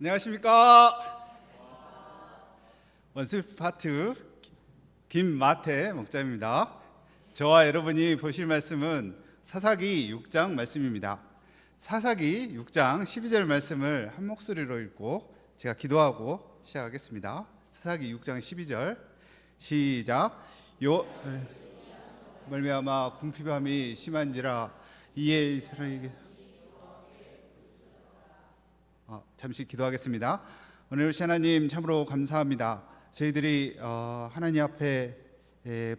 안녕하십니까. 원스 파트 김마태 목자입니다. 저와 여러분이 보실 말씀은 사사기 6장 말씀입니다. 사사기 6장 12절 말씀을 한 목소리로 읽고 제가 기도하고 시작하겠습니다. 사사기 6장 12절 시작. 말미암아 궁핍함이 심한지라 이에 이스라엘에게 잠시 기도하겠습니다. 오늘 하나님 참으로 감사합니다. 저희들이 하나님 앞에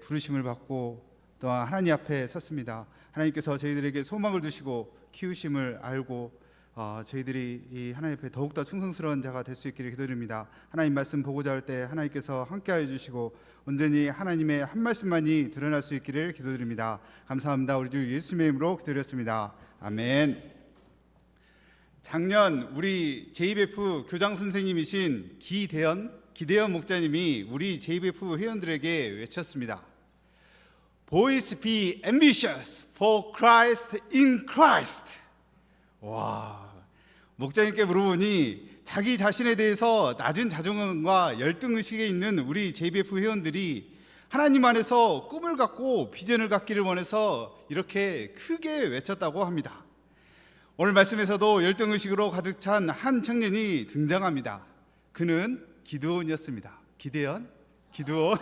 부르심을 받고 또한 하나님 앞에 섰습니다. 하나님께서 저희들에게 소망을 주시고 키우심을 알고 저희들이 이 하나님 앞에 더욱더 충성스러운 자가 될 수 있기를 기도드립니다. 하나님 말씀 보고자 할 때 하나님께서 함께하여 주시고 온전히 하나님의 한 말씀만이 드러날 수 있기를 기도드립니다. 감사합니다. 우리 주 예수님의 이름으로 기도드렸습니다. 아멘. 작년 우리 JBF 교장 선생님이신 기대현 목자님이 우리 JBF 회원들에게 외쳤습니다. Boys be ambitious for Christ in Christ. 와, 목자님께 물어보니 자기 자신에 대해서 낮은 자존감과 열등의식에 있는 우리 JBF 회원들이 하나님 안에서 꿈을 갖고 비전을 갖기를 원해서 이렇게 크게 외쳤다고 합니다. 오늘 말씀에서도 열등의식으로 가득 찬 한 청년이 등장합니다. 그는 기드온이었습니다. 기드온.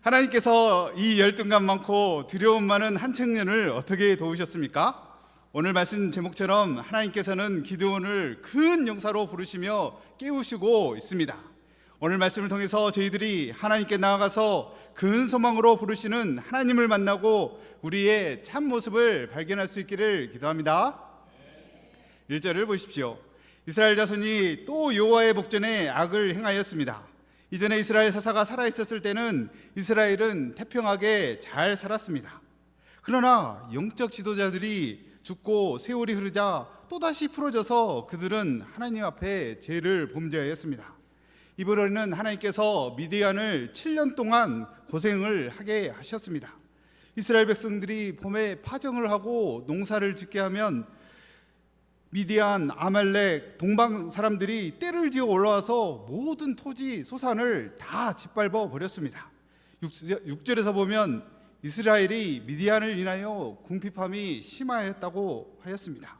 하나님께서 이 열등감 많고 두려움 많은 한 청년을 어떻게 도우셨습니까? 오늘 말씀 제목처럼 하나님께서는 기드온을 큰 용사로 부르시며 깨우시고 있습니다. 오늘 말씀을 통해서 저희들이 하나님께 나아가서 큰 소망으로 부르시는 하나님을 만나고 우리의 참 모습을 발견할 수 있기를 기도합니다. 1절을 보십시오. 이스라엘 자손이 또 여호와의 목전에 악을 행하였습니다. 이전에 이스라엘 사사가 살아있었을 때는 이스라엘은 태평하게 잘 살았습니다. 그러나 영적 지도자들이 죽고 세월이 흐르자 또다시 풀어져서 그들은 하나님 앞에 죄를 범죄하였습니다. 이번에는 하나님께서 미디안을 7년 동안 고생을 하게 하셨습니다. 이스라엘 백성들이 봄에 파정을 하고 농사를 짓게 하면 미디안, 아말렉, 동방 사람들이 떼를 지어 올라와서 모든 토지, 소산을 다 짓밟아 버렸습니다. 6절에서 보면 이스라엘이 미디안을 인하여 궁핍함이 심하였다고 하였습니다.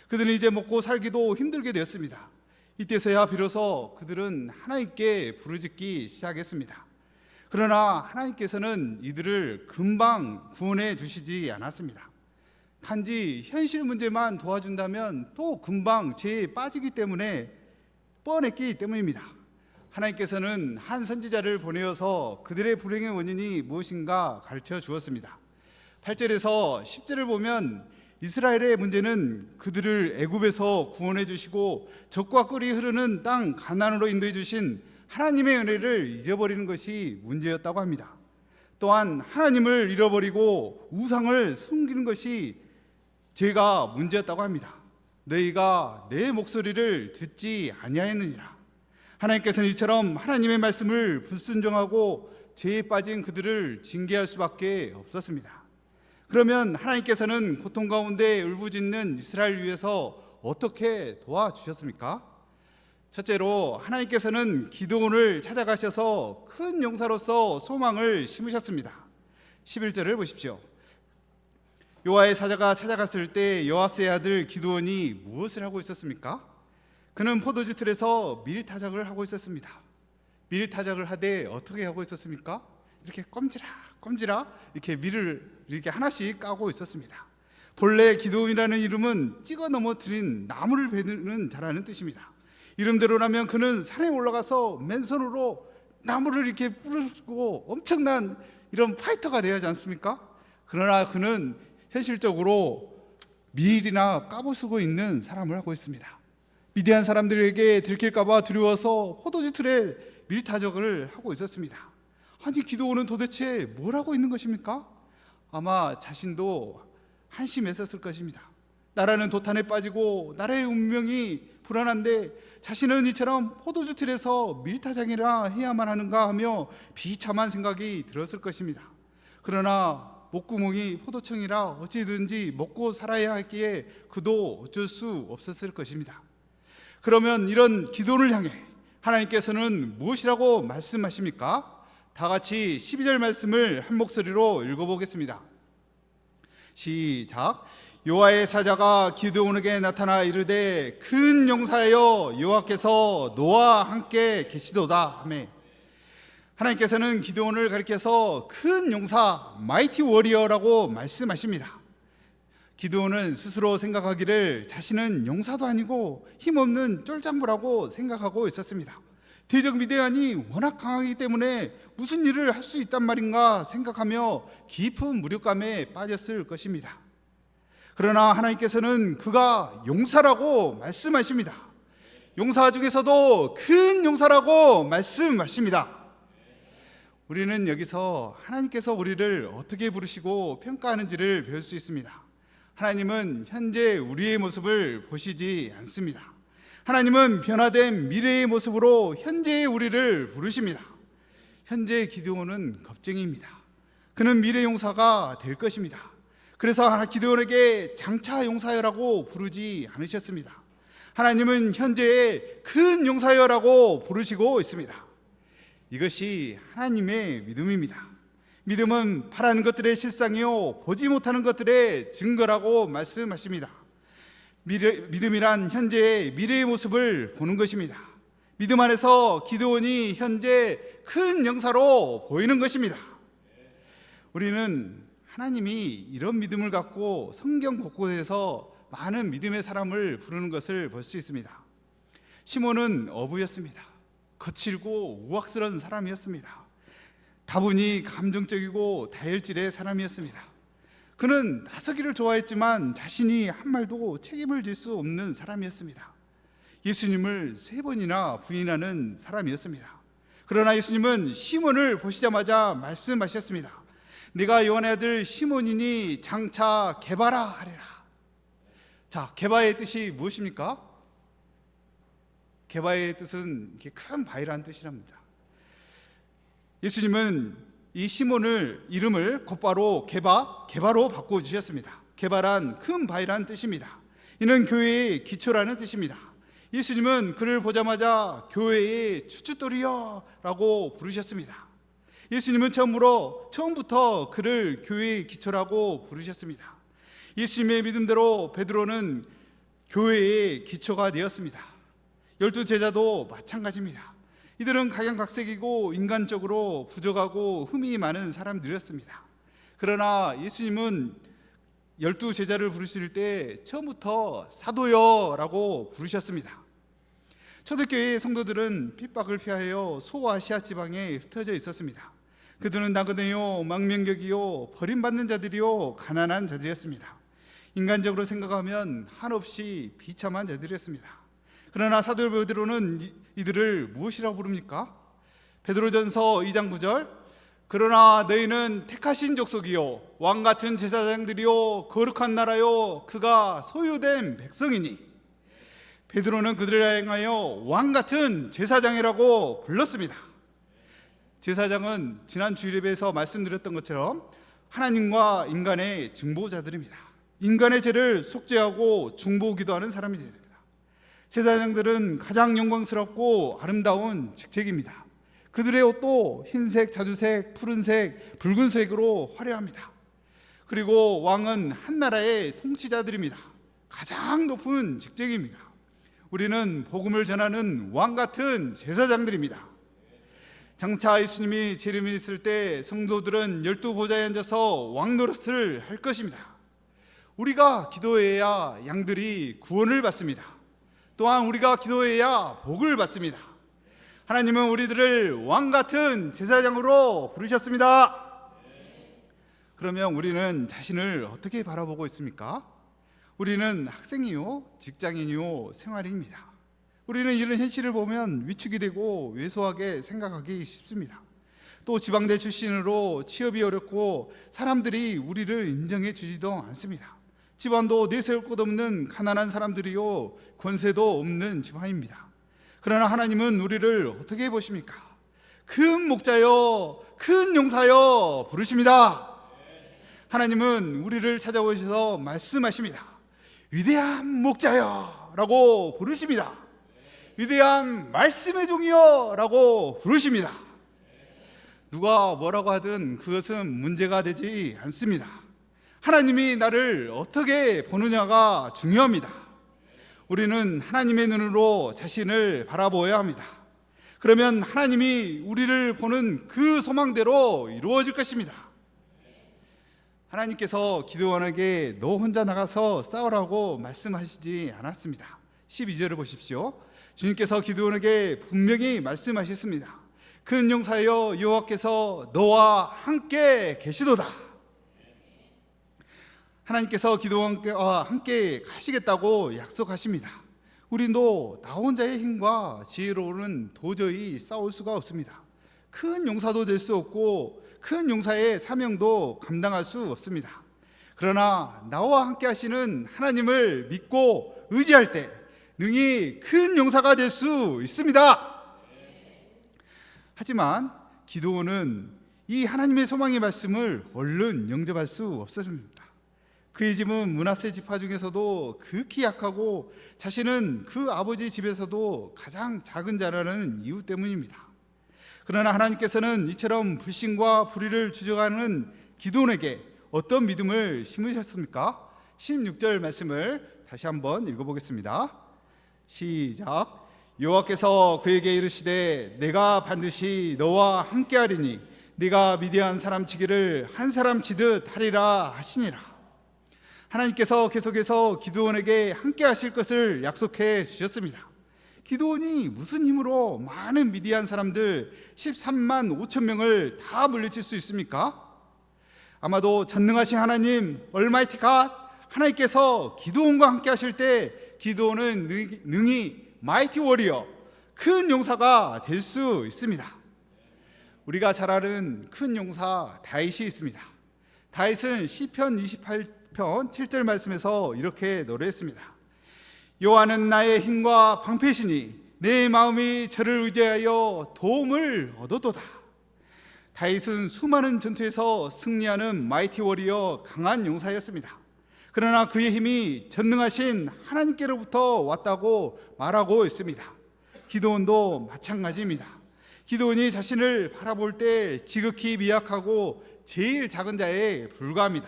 그들은 이제 먹고 살기도 힘들게 되었습니다. 이때서야 비로소 그들은 하나님께 부르짖기 시작했습니다. 그러나 하나님께서는 이들을 금방 구원해 주시지 않았습니다. 단지 현실 문제만 도와준다면 또 금방 죄에 빠지기 때문에 뻔했기 때문입니다. 하나님께서는 한 선지자를 보내어서 그들의 불행의 원인이 무엇인가 가르쳐 주었습니다. 8절에서 10절을 보면 이스라엘의 문제는 그들을 애굽에서 구원해 주시고 적과 꿀이 흐르는 땅 가나안으로 인도해 주신 하나님의 은혜를 잊어버리는 것이 문제였다고 합니다. 또한 하나님을 잃어버리고 우상을 숨기는 것이 죄가 문제였다고 합니다. 너희가 내 목소리를 듣지 아니하였느니라. 하나님께서는 이처럼 하나님의 말씀을 불순종하고 죄에 빠진 그들을 징계할 수밖에 없었습니다. 그러면 하나님께서는 고통 가운데 울부짖는 이스라엘 위해서 어떻게 도와주셨습니까? 첫째로 하나님께서는 기드온을 찾아가셔서 큰 용사로서 소망을 심으셨습니다. 11절을 보십시오. 여호와의 사자가 찾아갔을 때 여호와스의 아들 기드온이 무엇을 하고 있었습니까? 그는 포도주 틀에서 밀타작을 하고 있었습니다. 밀타작을 하되 어떻게 하고 있었습니까? 이렇게 껌지락 이렇게 밀을 이렇게 하나씩 까고 있었습니다. 본래 기드온이라는 이름은 찍어 넘어뜨린 나무를 베는 자라는 뜻입니다. 이름대로라면 그는 산에 올라가서 맨손으로 나무를 이렇게 부르고 엄청난 이런 파이터가 되어야 하지 않습니까? 그러나 그는 현실적으로 밀이나 까부수고 있는 사람을 하고 있습니다. 미디안 사람들에게 들킬까봐 두려워서 포도주 틀에 밀타작을 하고 있었습니다. 아니 기드온은 도대체 뭘 하고 있는 것입니까? 아마 자신도 한심했었을 것입니다. 나라는 도탄에 빠지고 나라의 운명이 불안한데 자신은 이처럼 포도주 틀에서 밀타작이라 해야만 하는가 하며 비참한 생각이 들었을 것입니다. 그러나 목구멍이 포도청이라 어찌든지 먹고 살아야 했기에 그도 어쩔 수 없었을 것입니다. 그러면 이런 기도를 향해 하나님께서는 무엇이라고 말씀하십니까? 다 같이 12절 말씀을 한 목소리로 읽어보겠습니다. 시작. 여호와의 사자가 기드온에게 나타나 이르되 큰 용사여 여호와께서 너와 함께 계시도다 하매, 하나님께서는 기드온을 가리켜서 큰 용사, 마이티 워리어라고 말씀하십니다. 기드온은 스스로 생각하기를 자신은 용사도 아니고 힘없는 쫄장부라고 생각하고 있었습니다. 대적 미디안이 워낙 강하기 때문에 무슨 일을 할 수 있단 말인가 생각하며 깊은 무력감에 빠졌을 것입니다. 그러나 하나님께서는 그가 용사라고 말씀하십니다. 용사 중에서도 큰 용사라고 말씀하십니다. 우리는 여기서 하나님께서 우리를 어떻게 부르시고 평가하는지를 배울 수 있습니다. 하나님은 현재 우리의 모습을 보시지 않습니다. 하나님은 변화된 미래의 모습으로 현재의 우리를 부르십니다. 현재 기드온은 겁쟁이입니다. 그는 미래 용사가 될 것입니다. 그래서 기드온에게 장차 용사여라고 부르지 않으셨습니다. 하나님은 현재의 큰 용사여라고 부르시고 있습니다. 이것이 하나님의 믿음입니다. 믿음은 바라는 것들의 실상이요 보지 못하는 것들의 증거라고 말씀하십니다. 믿음이란 현재의 미래의 모습을 보는 것입니다. 믿음 안에서 기드온이 현재 큰 용사로 보이는 것입니다. 우리는 하나님이 이런 믿음을 갖고 성경 곳곳에서 많은 믿음의 사람을 부르는 것을 볼 수 있습니다. 시몬은 어부였습니다. 거칠고 우악스러운 사람이었습니다. 다분히 감정적이고 다혈질의 사람이었습니다. 그는 나서기를 좋아했지만 자신이 한 말도 책임을 질 수 없는 사람이었습니다. 예수님을 3번이나 부인하는 사람이었습니다. 그러나 예수님은 시몬을 보시자마자 말씀하셨습니다. 네가 요한의 아들 시몬이니 장차 게바라 하리라. 자, 게바의 뜻이 무엇입니까? 게바의 뜻은 이렇게 큰 바위라는 뜻이랍니다. 예수님은 이 시몬을 이름을 곧바로 게바로 바꿔주셨습니다. 게바란 큰 바위라는 뜻입니다. 이는 교회의 기초라는 뜻입니다. 예수님은 그를 보자마자 교회의 추춧돌이여 라고 부르셨습니다. 예수님은 처음부터 그를 교회의 기초라고 부르셨습니다. 예수님의 믿음대로 베드로는 교회의 기초가 되었습니다. 12제자도 마찬가지입니다. 이들은 각양각색이고 인간적으로 부족하고 흠이 많은 사람들이었습니다. 그러나 예수님은 12제자를 부르실 때 처음부터 사도여라고 부르셨습니다. 초대교회의 성도들은 핍박을 피하여 소아시아 지방에 흩어져 있었습니다. 그들은 나그네요, 망명객이요, 버림받는 자들이요, 가난한 자들이었습니다. 인간적으로 생각하면 한없이 비참한 자들이었습니다. 그러나 사도 베드로는 이들을 무엇이라고 부릅니까? 베드로전서 2장 9절, 그러나 너희는 택하신 족속이요 왕같은 제사장들이요 거룩한 나라요 그가 소유된 백성이니. 베드로는 그들을 향하여 왕같은 제사장이라고 불렀습니다. 제사장은 지난 주일예배에서 말씀드렸던 것처럼 하나님과 인간의 중보자들입니다. 인간의 죄를 속죄하고 중보기도 하는 사람이 됩니다. 제사장들은 가장 영광스럽고 아름다운 직책입니다. 그들의 옷도 흰색, 자주색, 푸른색, 붉은색으로 화려합니다. 그리고 왕은 한 나라의 통치자들입니다. 가장 높은 직책입니다. 우리는 복음을 전하는 왕같은 제사장들입니다. 장차 예수님이 재림이 있을 때 성도들은 12보좌에 앉아서 왕 노릇을 할 것입니다. 우리가 기도해야 양들이 구원을 받습니다. 또한 우리가 기도해야 복을 받습니다. 하나님은 우리들을 왕같은 제사장으로 부르셨습니다. 그러면 우리는 자신을 어떻게 바라보고 있습니까? 우리는 학생이요, 직장인이요, 생활인입니다. 우리는 이런 현실을 보면 위축이 되고 왜소하게 생각하기 쉽습니다. 또 지방대 출신으로 취업이 어렵고 사람들이 우리를 인정해 주지도 않습니다. 집안도 내세울 것 없는 가난한 사람들이요 권세도 없는 집안입니다. 그러나 하나님은 우리를 어떻게 보십니까? 큰 목자여, 큰 용사여 부르십니다. 하나님은 우리를 찾아오셔서 말씀하십니다. 위대한 목자여 라고 부르십니다. 위대한 말씀의 종이여 라고 부르십니다. 누가 뭐라고 하든 그것은 문제가 되지 않습니다. 하나님이 나를 어떻게 보느냐가 중요합니다. 우리는 하나님의 눈으로 자신을 바라보아야 합니다. 그러면 하나님이 우리를 보는 그 소망대로 이루어질 것입니다. 하나님께서 기드온에게 너 혼자 나가서 싸우라고 말씀하시지 않았습니다. 12절을 보십시오. 주님께서 기드온에게 분명히 말씀하셨습니다. 큰 용사여 여호와께서 너와 함께 계시도다. 하나님께서 기드온과 함께 가시겠다고 약속하십니다. 우리도 나 혼자의 힘과 지혜로는 도저히 싸울 수가 없습니다. 큰 용사도 될 수 없고 큰 용사의 사명도 감당할 수 없습니다. 그러나 나와 함께 하시는 하나님을 믿고 의지할 때 능히 큰 용사가 될 수 있습니다. 하지만 기드온은 이 하나님의 소망의 말씀을 얼른 영접할 수 없었습니다. 그의 집은 므낫세 지파 중에서도 극히 약하고 자신은 그 아버지 집에서도 가장 작은 자라는 이유 때문입니다. 그러나 하나님께서는 이처럼 불신과 불의를 주장하는 기드온에게 어떤 믿음을 심으셨습니까? 16절 말씀을 다시 한번 읽어보겠습니다. 시작. 여호와께서 그에게 이르시되 내가 반드시 너와 함께하리니 네가 미디안 사람 치기를 한 사람 치듯 하리라 하시니라. 하나님께서 계속해서 기드온에게 함께 하실 것을 약속해 주셨습니다. 기드온이 무슨 힘으로 많은 미디안 사람들 13만 5천 명을 다 물리칠 수 있습니까? 아마도 전능하신 하나님 얼마이티 갓 하나님께서 기드온과 함께 하실 때 기드온은 능히 마이티 워리어 큰 용사가 될 수 있습니다. 우리가 잘 아는 큰 용사 다윗이 있습니다. 다윗은 시편 28편 7절 말씀에서 이렇게 노래했습니다. 여호와는 나의 힘과 방패시니 내 마음이 저를 의지하여 도움을 얻었도다. 다윗은 수많은 전투에서 승리하는 마이티 워리어 강한 용사였습니다. 그러나 그의 힘이 전능하신 하나님께로부터 왔다고 말하고 있습니다. 기드온도 마찬가지입니다. 기드온이 자신을 바라볼 때 지극히 미약하고 제일 작은 자에 불과합니다.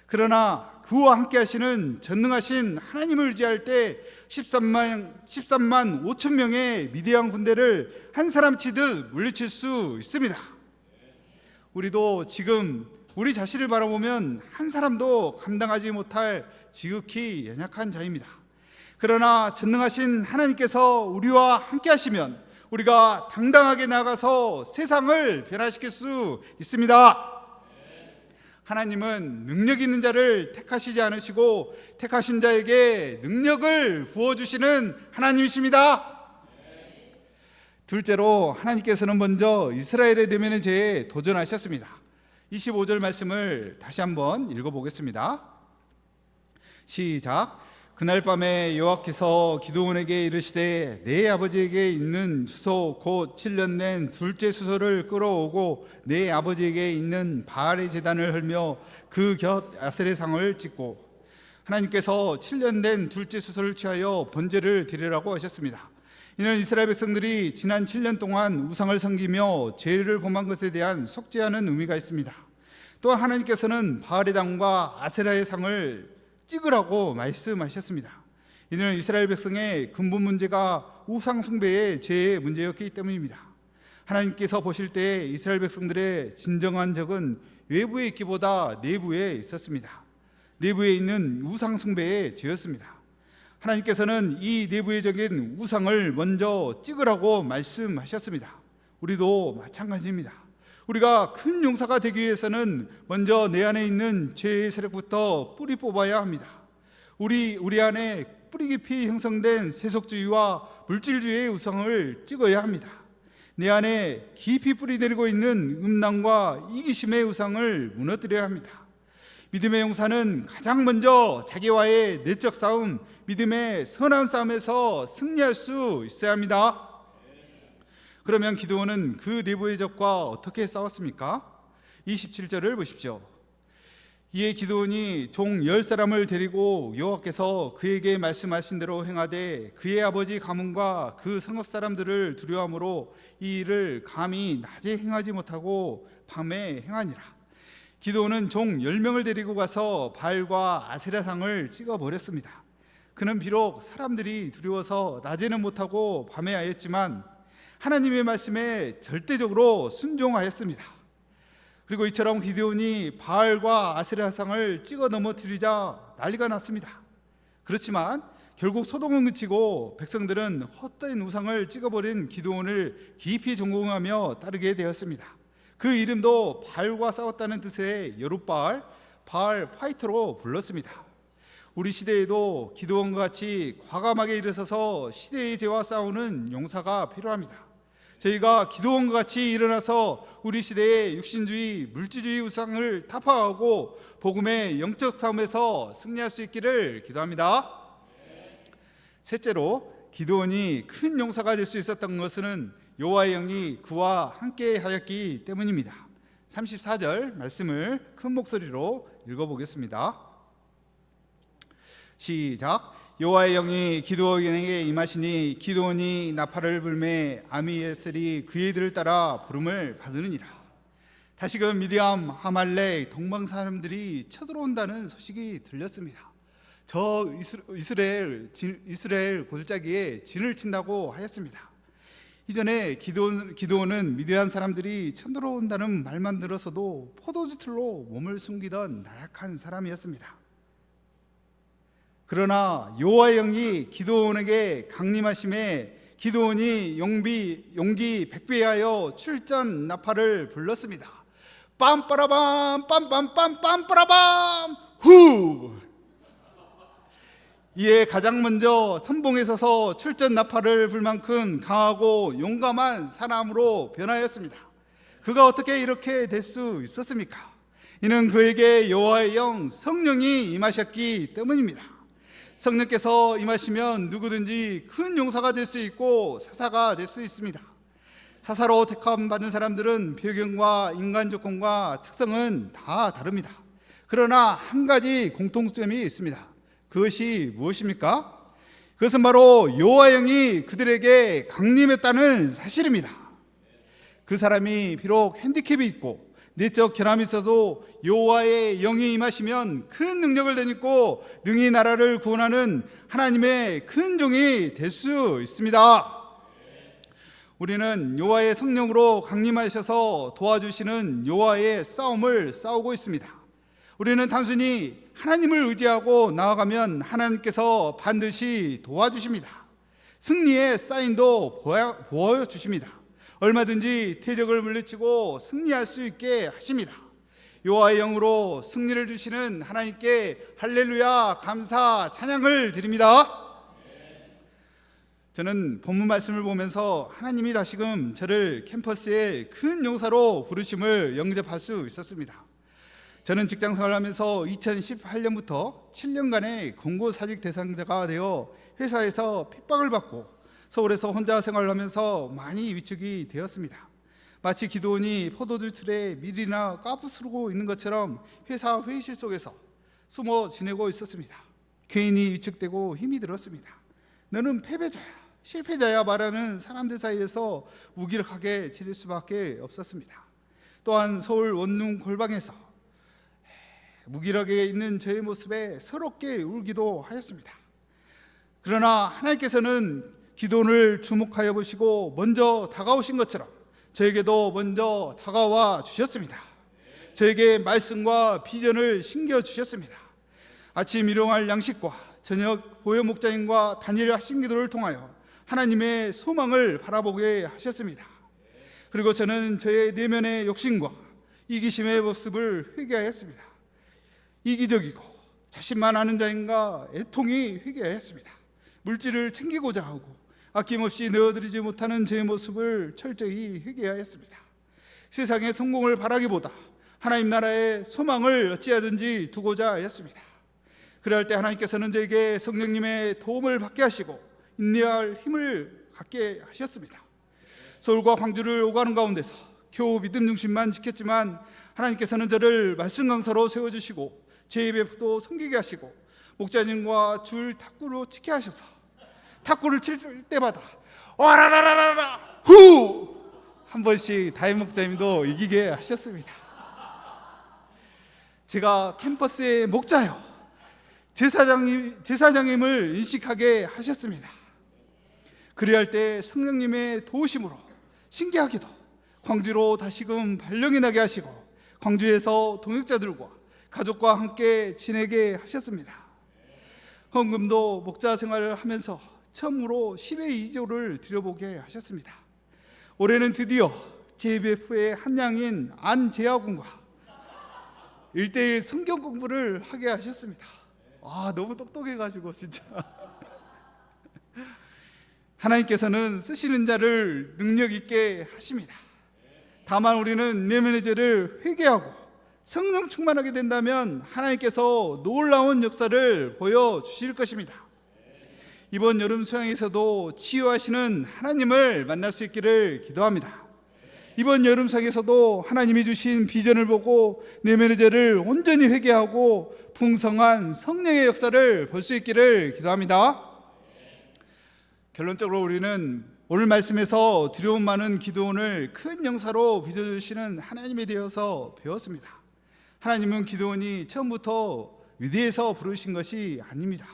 그러나 그와 함께 하시는 전능하신 하나님을 의지할 때 13만 5천 명의 미디안 군대를 한 사람 치듯 물리칠 수 있습니다. 우리도 지금 우리 자신을 바라보면 한 사람도 감당하지 못할 지극히 연약한 자입니다. 그러나 전능하신 하나님께서 우리와 함께 하시면 우리가 당당하게 나가서 세상을 변화시킬 수 있습니다. 하나님은 능력 있는 자를 택하시지 않으시고 택하신 자에게 능력을 부어주시는 하나님이십니다. 둘째로 하나님께서는 먼저 이스라엘의 내면의 죄에 도전하셨습니다. 25절 말씀을 다시 한번 읽어보겠습니다. 시작. 그날 밤에 여호와께서 기드온에게 이르시되 내 아버지에게 있는 수소 곧 7년 된 둘째 수소를 끌어오고 내 아버지에게 있는 바알의 제단을 헐며 그 곁 아셀의 상을 찍고. 하나님께서 7년 된 둘째 수소를 취하여 번제를 드리라고 하셨습니다. 이는 이스라엘 백성들이 지난 7년 동안 우상을 섬기며 죄를 범한 것에 대한 속죄하는 의미가 있습니다. 또한 하나님께서는 바알의 당과 아세라의 상을 찍으라고 말씀하셨습니다. 이는 이스라엘 백성의 근본 문제가 우상 숭배의 죄의 문제였기 때문입니다. 하나님께서 보실 때 이스라엘 백성들의 진정한 적은 외부에 있기보다 내부에 있었습니다. 내부에 있는 우상 숭배의 죄였습니다. 하나님께서는 이 내부적인 우상을 먼저 찍으라고 말씀하셨습니다. 우리도 마찬가지입니다. 우리가 큰 용사가 되기 위해서는 먼저 내 안에 있는 죄의 세력부터 뿌리 뽑아야 합니다. 우리 안에 뿌리 깊이 형성된 세속주의와 물질주의의 우상을 찍어야 합니다. 내 안에 깊이 뿌리 내리고 있는 음란과 이기심의 우상을 무너뜨려야 합니다. 믿음의 용사는 가장 먼저 자기와의 내적 싸움, 믿음의 선한 싸움에서 승리할 수 있어야 합니다. 그러면 기드온은 그 내부의 적과 어떻게 싸웠습니까? 27절을 보십시오. 이에 기드온이 종 10사람을 데리고 여호와께서 그에게 말씀하신 대로 행하되 그의 아버지 가문과 그 성읍 사람들을 두려워함으로 이 일을 감히 낮에 행하지 못하고 밤에 행하니라. 기드온은 종 10명을 데리고 가서 바알과 아세라상을 찍어버렸습니다. 그는 비록 사람들이 두려워서 낮에는 못하고 밤에 하였지만 하나님의 말씀에 절대적으로 순종하였습니다. 그리고 이처럼 기드온이 바알과 아세라상을 찍어 넘어뜨리자 난리가 났습니다. 그렇지만 결국 소동은 그치고 백성들은 헛된 우상을 찍어버린 기드온을 깊이 존경하며 따르게 되었습니다. 그 이름도 바알과 싸웠다는 뜻의 여룻바알, 바알 파이터로 불렀습니다. 우리 시대에도 기드온과 같이 과감하게 일어서서 시대의 죄와 싸우는 용사가 필요합니다. 저희가 기드온과 같이 일어나서 우리 시대의 육신주의, 물질주의 우상을 타파하고 복음의 영적 싸움에서 승리할 수 있기를 기도합니다. 셋째로, 기드온이 큰 용사가 될 수 있었던 것은 여호와의 영이 그와 함께 하였기 때문입니다. 34절 말씀을 큰 목소리로 읽어보겠습니다. 시작. 여호와의 영이 기드온에게 임하시니 기드온이 나팔을 불매 아미에셀이 그의 들을 따라 부름을 받으느니라. 다시금 미디암, 아말렉, 동방 사람들이 쳐들어온다는 소식이 들렸습니다. 저 이스라엘 골짜기에 진을 친다고 하였습니다. 이전에 기드온은 미디안 사람들이 쳐들어온다는 말만 들어서도 포도주 틀로 몸을 숨기던 나약한 사람이었습니다. 그러나 여호와의 영이 기드온에게 강림하심에 기드온이 용기 백배하여 출전 나팔을 불렀습니다. 빰빠라밤 빰빰빰 빰빠라밤 후. 이에 가장 먼저 선봉에 서서 출전 나팔을 불 만큼 강하고 용감한 사람으로 변하였습니다. 그가 어떻게 이렇게 될 수 있었습니까? 이는 그에게 여호와의 영 성령이 임하셨기 때문입니다. 성령께서 임하시면 누구든지 큰 용사가 될 수 있고 사사가 될 수 있습니다. 사사로 택함 받은 사람들은 배경과 인간 조건과 특성은 다 다릅니다. 그러나 한 가지 공통점이 있습니다. 그것이 무엇입니까? 그것은 바로 여호와의 영이 그들에게 강림했다는 사실입니다. 그 사람이 비록 핸디캡이 있고 내적 결함이 있어도 여호와의 영이 임하시면 큰 능력을 내딛고 능히 나라를 구원하는 하나님의 큰 종이 될 수 있습니다. 우리는 여호와의 성령으로 강림하셔서 도와주시는 여호와의 싸움을 싸우고 있습니다. 우리는 단순히 하나님을 의지하고 나아가면 하나님께서 반드시 도와주십니다. 승리의 사인도 보여주십니다. 얼마든지 대적을 물리치고 승리할 수 있게 하십니다. 여호와의 영으로 승리를 주시는 하나님께 할렐루야 감사 찬양을 드립니다. 저는 본문 말씀을 보면서 하나님이 다시금 저를 캠퍼스의 큰 용사로 부르심을 영접할 수 있었습니다. 저는 직장생활을 하면서 2018년부터 7년간의 권고사직 대상자가 되어 회사에서 핍박을 받고 서울에서 혼자 생활을 하면서 많이 위축이 되었습니다. 마치 기드온이 포도주 틀에 밀이나 까부스르고 있는 것처럼 회사 회의실 속에서 숨어 지내고 있었습니다. 괜히 위축되고 힘이 들었습니다. 너는 패배자야, 실패자야 말하는 사람들 사이에서 무기력하게 지낼 수밖에 없었습니다. 또한 서울 원룸 골방에서 무기력하게 있는 저의 모습에 서럽게 울기도 하였습니다. 그러나 하나님께서는 기드온을 주목하여 보시고 먼저 다가오신 것처럼 저에게도 먼저 다가와 주셨습니다. 저에게 말씀과 비전을 신겨주셨습니다. 아침 일용할 양식과 저녁 보혜 목자님과 단일 하신 기도를 통하여 하나님의 소망을 바라보게 하셨습니다. 그리고 저는 저의 내면의 욕심과 이기심의 모습을 회개하였습니다. 이기적이고 자신만 아는 자인가 애통이 회개하였습니다. 물질을 챙기고자 하고 아낌없이 내어드리지 못하는 제 모습을 철저히 회개하였습니다. 세상의 성공을 바라기보다 하나님 나라의 소망을 어찌하든지 두고자 하였습니다. 그럴 때 하나님께서는 저에게 성령님의 도움을 받게 하시고 인내할 힘을 갖게 하셨습니다. 서울과 광주를 오가는 가운데서 겨우 믿음 중심만 지켰지만 하나님께서는 저를 말씀 강사로 세워주시고 JBF도 섬기게 하시고 목자님과 줄 탁구로 치게 하셔서 탁구를 칠 때마다 와라라라라 후! 한 번씩 다임 목자님도 이기게 하셨습니다. 제가 캠퍼스의 목자요 제사장님을 인식하게 하셨습니다. 그리할 때 성령님의 도우심으로 신기하게도 광주로 다시금 발령이 나게 하시고 광주에서 동역자들과 가족과 함께 지내게 하셨습니다. 헌금도 목자 생활을 하면서 처음으로 10의 2조를 드려보게 하셨습니다. 올해는 드디어 JBF의 한 양인 안재하군과 1:1 성경 공부를 하게 하셨습니다. 너무 똑똑해가지고 진짜 하나님께서는 쓰시는 자를 능력 있게 하십니다. 다만 우리는 내면의 죄를 회개하고 성령 충만하게 된다면 하나님께서 놀라운 역사를 보여주실 것입니다. 이번 여름 수양에서도 치유하시는 하나님을 만날 수 있기를 기도합니다. 이번 여름 수양에서도 하나님이 주신 비전을 보고 내면의 죄를 온전히 회개하고 풍성한 성령의 역사를 볼 수 있기를 기도합니다. 결론적으로 우리는 오늘 말씀에서 두려움 많은 기드온을 큰 영사로 빚어주시는 하나님에 대해서 배웠습니다. 하나님은 기드온이 처음부터 위대해서 부르신 것이 아닙니다.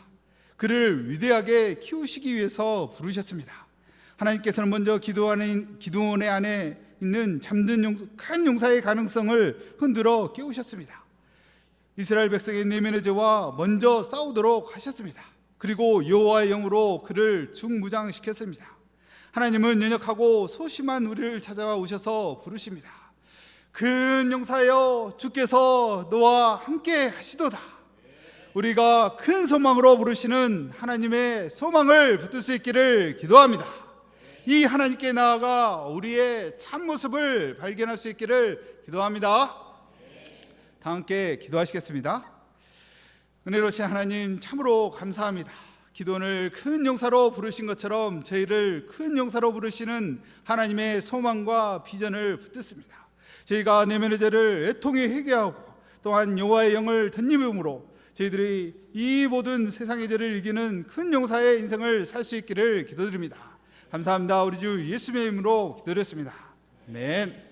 그를 위대하게 키우시기 위해서 부르셨습니다. 하나님께서는 먼저 기드온의 안에 있는 잠든 큰 용사의 가능성을 흔들어 깨우셨습니다. 이스라엘 백성의 내면의 죄와 먼저 싸우도록 하셨습니다. 그리고 여호와의 영으로 그를 중무장시켰습니다. 하나님은 연약하고 소심한 우리를 찾아와 오셔서 부르십니다. 큰 용사여, 주께서 너와 함께 하시도다. 우리가 큰 소망으로 부르시는 하나님의 소망을 붙들 수 있기를 기도합니다. 이 하나님께 나아가 우리의 참모습을 발견할 수 있기를 기도합니다. 다 함께 기도하시겠습니다. 은혜로우신 하나님, 참으로 감사합니다. 기드온을 큰 용사로 부르신 것처럼 저희를 큰 용사로 부르시는 하나님의 소망과 비전을 붙듭니다. 저희가 내면의 죄를 애통히 회개하고 또한 여호와의 영을 덧입음으로 저희들이 이 모든 세상의 죄를 이기는 큰 용사의 인생을 살 수 있기를 기도드립니다. 감사합니다. 우리 주 예수님의 이름으로 기도드렸습니다. 아멘.